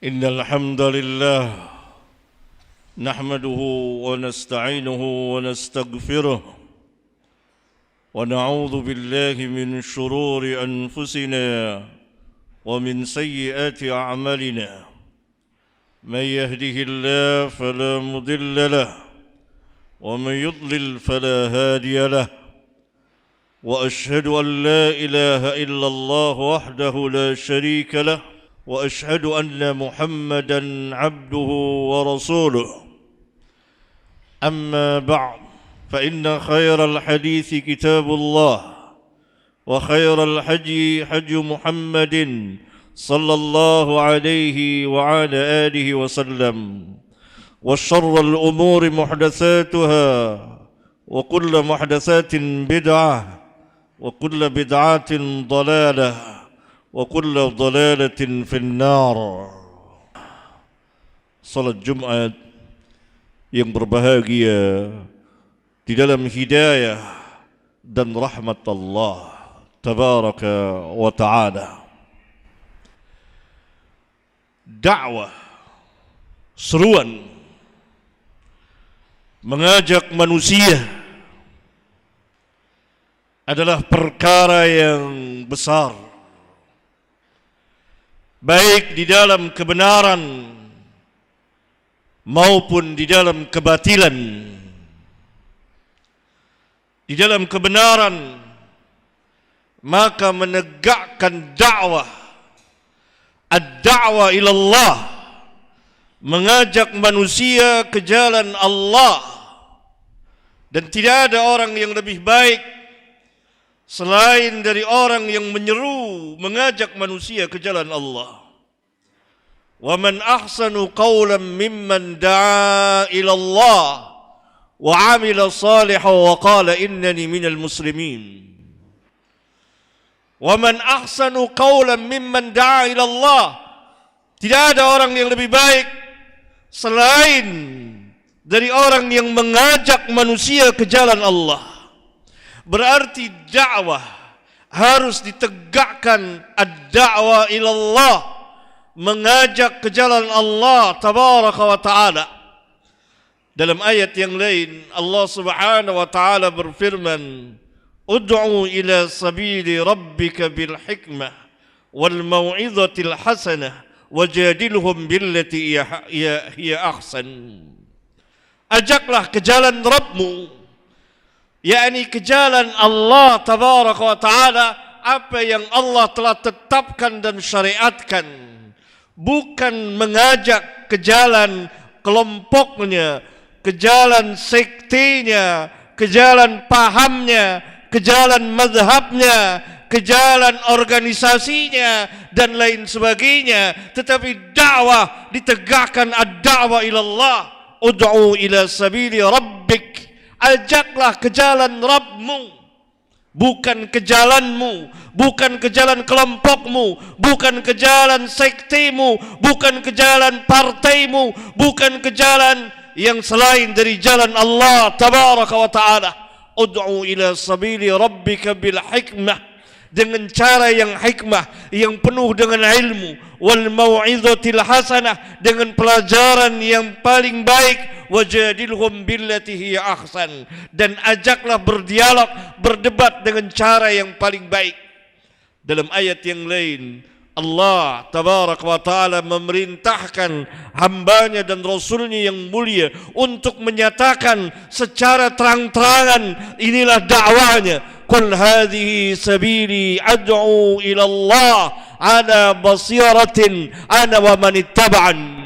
إن الحمد لله نحمده ونستعينه ونستغفره ونعوذ بالله من شرور أنفسنا ومن سيئات أعمالنا من يهده الله فلا مضل له ومن يضلل فلا هادي له وأشهد أن لا إله إلا الله وحده لا شريك له وأشهد أن محمدًا عبده ورسوله أما بعد فإن خير الحديث كتاب الله وخير الحدي حدي محمد صلى الله عليه وعلى آله وسلم وشر الأمور محدثاتها وكل محدثات بدعة وكل بدعة ضلالة وكل ضلالة في النار. Salat Jumat yang berbahagia di dalam hidayah dan rahmat Allah tabaraka wa ta'ala. Dakwah, seruan mengajak manusia adalah perkara yang besar, baik di dalam kebenaran maupun di dalam kebatilan. Di dalam kebenaran, maka menegakkan dakwah, ad-da'wah ilallah, mengajak manusia ke jalan Allah. Dan tidak ada orang yang lebih baik selain dari orang yang menyeru, mengajak manusia ke jalan Allah. Wa man ahsanu qawlan mimman da'a ila Allah wa 'amila salihan wa qala innani minal muslimin. Wa man ahsanu qawlan mimman da'a ila Allah. Tidak ada orang yang lebih baik selain dari orang yang mengajak manusia ke jalan Allah. Berarti dakwah harus ditegakkan, ad-da'wah ilallah, mengajak ke jalan Allah tabaraka wa ta'ala. Dalam ayat yang lain Allah subhanahu wa ta'ala berfirman, ud'u ila sabili rabbika bil hikmah wal mau'izatil hasanah wajadilhum billati hiya ahsan. Ajaklah ke jalan Rabbmu, yakni ke jalan Allah tabaraka wa ta'ala, apa yang Allah telah tetapkan dan syariatkan, bukan mengajak ke jalan kelompoknya, ke jalan sektenya, ke jalan pahamnya, ke jalan mazhabnya, ke jalan organisasinya dan lain sebagainya. Tetapi dakwah ditegakkan, ad-da'wah ilallah, ud'u ila sabili rabbik, ajaklah ke jalan Rabbmu, bukan ke jalanmu, bukan ke jalan kelompokmu, bukan ke jalan sektemu, bukan ke jalan partaimu, bukan ke jalan yang selain dari jalan Allah tabaraka wa ta'ala. Ud'u ila sabili rabbika bil hikmah, dengan cara yang hikmah, yang penuh dengan ilmu, wal mau'izatil hasanah, dengan pelajaran yang paling baik, wajadilhum billati hiya ahsan, dan ajaklah berdialog, berdebat dengan cara yang paling baik. Dalam ayat yang lain Allah tabaraka wa ta'ala memerintahkan hambanya dan rasulnya yang mulia untuk menyatakan secara terang-terangan, inilah dakwahnya. Qul hadhihi sabili ad'u ila Allah ala basiratin ana wa man ittaba'an.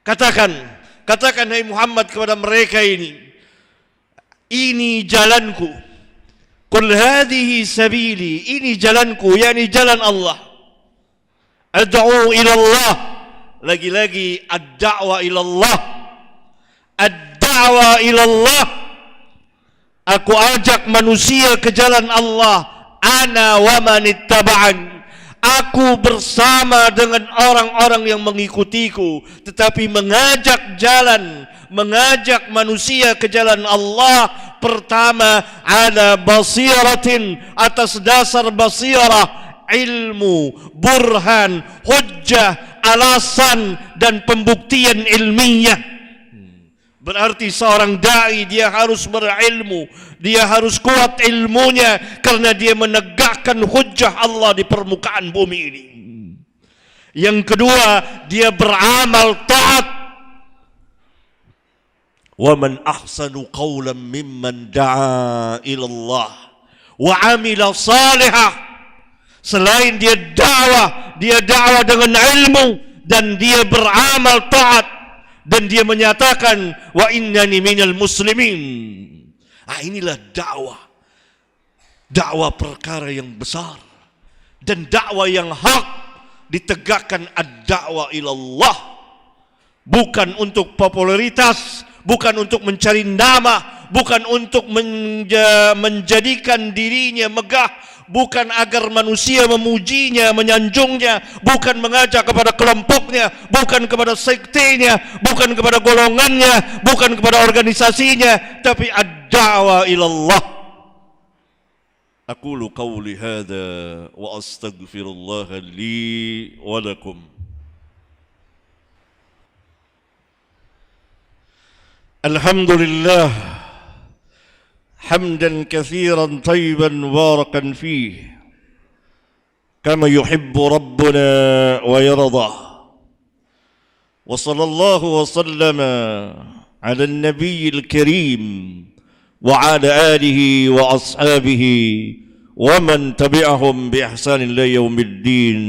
Katakan hai Muhammad kepada mereka ini jalanku. Qul hadhihi sabili, ini jalanku, yakni jalan Allah. Ad'u ila Allah, lagi-lagi ad-da'wah ila Allah. Ad-da'wah ila Allah, aku ajak manusia ke jalan Allah. Ana wa man ittaba'an, aku bersama dengan orang-orang yang mengikutiku, tetapi mengajak jalan, mengajak manusia ke jalan Allah. Pertama, ala basiratin, atas dasar basirah, ilmu, burhan, hujjah, alasan dan pembuktian ilmiah. Berarti seorang da'i dia harus berilmu, dia harus kuat ilmunya karena dia menegakkan hujjah Allah di permukaan bumi ini. Yang kedua, dia beramal taat. Wa man ahsanu qawlan mimman da'a ila Allah wa 'amila salihah. Selain dia dakwah dengan ilmu dan dia beramal taat. Dan dia menyatakan wa innani minal muslimin. Inilah dakwah perkara yang besar dan dakwah yang hak, ditegakkan ad-da'wah ilallah, bukan untuk popularitas, bukan untuk mencari nama, bukan untuk menjadikan dirinya megah, bukan agar manusia memujinya, menyanjungnya, bukan mengajak kepada kelompoknya, bukan kepada sektenya, bukan kepada golongannya, bukan kepada organisasinya, tapi ad-da'wah ilallah. Aqulu qawli hadha wa astaghfirullah li wa lakum. Alhamdulillah حمدا كثيرا طيبا مباركا فيه كما يحب ربنا ويرضى وصلى الله وسلم على النبي الكريم وعلى آله وأصحابه ومن تبعهم بإحسان إلى يوم الدين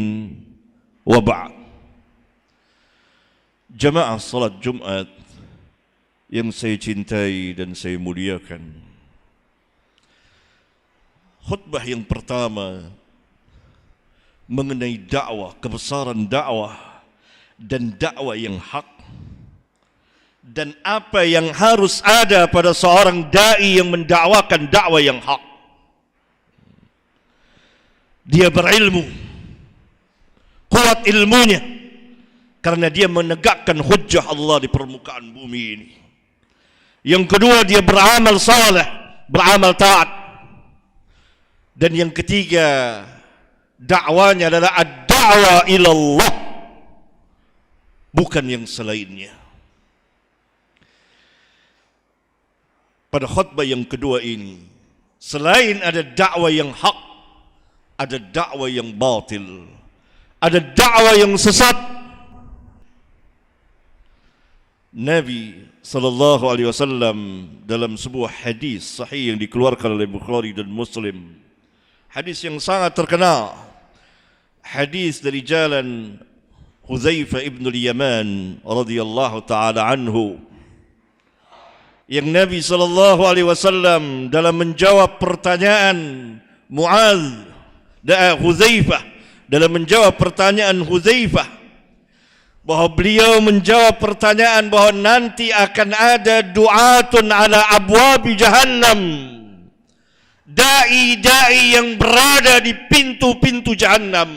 وبعد. Jamaah salat Jumat yang saya cintai dan saya muliakan, khutbah yang pertama mengenai dakwah, kebesaran dakwah dan dakwah yang hak, dan apa yang harus ada pada seorang dai yang mendakwakan dakwah yang hak. Dia berilmu, kuat ilmunya karena dia menegakkan hujjah Allah di permukaan bumi ini. Yang kedua, dia beramal saleh, beramal taat. Dan yang ketiga, dakwanya adalah ad-da'wah ilallah, bukan yang selainnya. Pada khutbah yang kedua ini, selain ada dakwah yang hak, ada dakwah yang batil, ada dakwah yang sesat. Nabi sallallahu alaihi wasallam dalam sebuah hadis sahih yang dikeluarkan oleh Bukhari dan Muslim, hadis yang sangat terkenal, hadis dari jalan Hudzaifah ibn al-Yaman radhiyallahu taala anhu, yang Nabi sallallahu alaihi wasallam dalam menjawab pertanyaan Mu'adz dan Hudzaifah, dalam menjawab pertanyaan Hudzaifah, bahwa beliau menjawab pertanyaan bahwa nanti akan ada du'atun ala abwabi jahannam, dai-dai yang berada di pintu-pintu jahannam.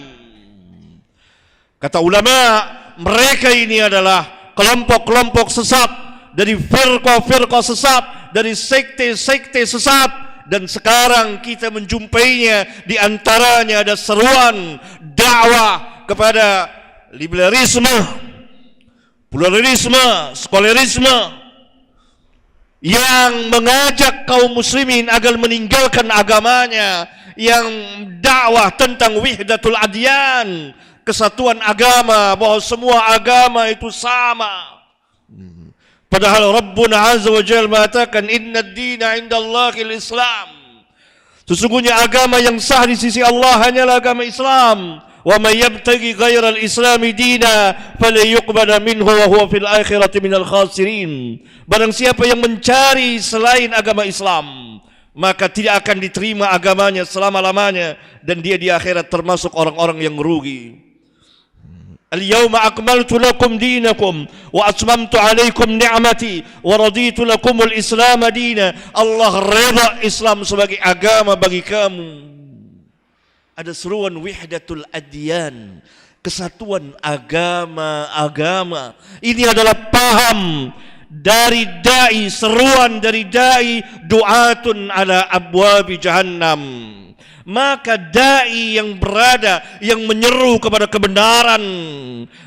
Kata ulama, mereka ini adalah kelompok-kelompok sesat, dari firqah-firqah sesat, dari sekte-sekte sesat, dan sekarang kita menjumpainya. Di antaranya ada seruan dakwah kepada liberalisme, pluralisme, sekularisme, yang mengajak kaum muslimin agar meninggalkan agamanya, yang dakwah tentang wihdatul adyan, kesatuan agama, bahwa semua agama itu sama. Padahal Rabbuna Azza wa Jalla mengatakan inna ad-dina 'indallahil Islam. Sesungguhnya agama yang sah di sisi Allah hanyalah agama Islam. Wa may yabtaghi ghairal islami dina fala yuqbala minhu wa huwa fil akhirati minal khasirin. Barang siapa yang mencari selain agama Islam, maka tidak akan diterima agamanya selama-lamanya, dan dia di akhirat termasuk orang-orang yang merugi. Al-yawma akmaltu lakum dinakum wa atmamtu alaikum ni'mati wa raditu lakumul Islam dina. Allah reda Islam sebagai agama bagi kamu. Ada seruan wihdatul adyan, kesatuan agama-agama. Ini adalah paham dari dai, seruan dari dai du'atun ala abwabi jahannam, Maka dai yang berada, yang menyeru kepada kebenaran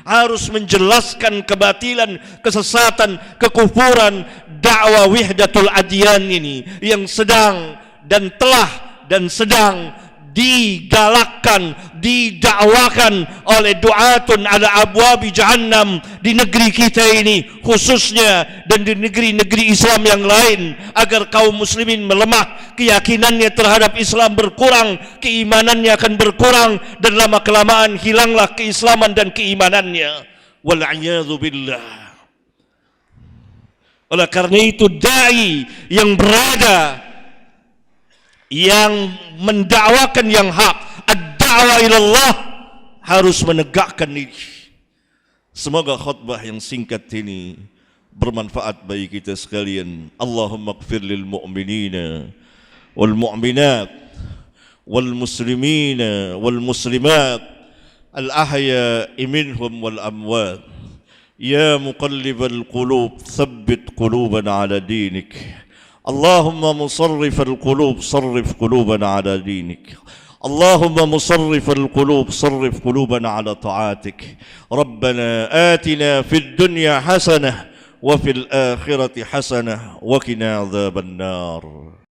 harus menjelaskan kebatilan, kesesatan, kekufuran dakwah wahdatul adyan ini yang sedang dan telah dan sedang digalakkan, didakwakan oleh du'atun ala abwabi jahannam di negeri kita ini khususnya, dan di negeri-negeri Islam yang lain, agar kaum muslimin melemah, keyakinannya terhadap Islam berkurang, keimanannya akan berkurang, dan lama-kelamaan hilanglah keislaman dan keimanannya. Wal'iyadzu billah. Oleh karena itu dai yang berada, yang mendakwakan yang hak, ad-da'wah ilallah, harus menegakkan ini. Semoga khutbah yang singkat ini bermanfaat bagi kita sekalian. Allahumma ighfir lil mu'minina wal mu'minat wal muslimina wal muslimat al ahya'i minhum wal amwat. Ya muqallibal qulub thabbit qulubana ala dinik. اللهم مصرف القلوب صرف قلوبنا على دينك. اللهم مصرف القلوب صرف قلوبنا على طاعتك. ربنا آتنا في الدنيا حسنة وفي الآخرة حسنة وقنا عذاب النار.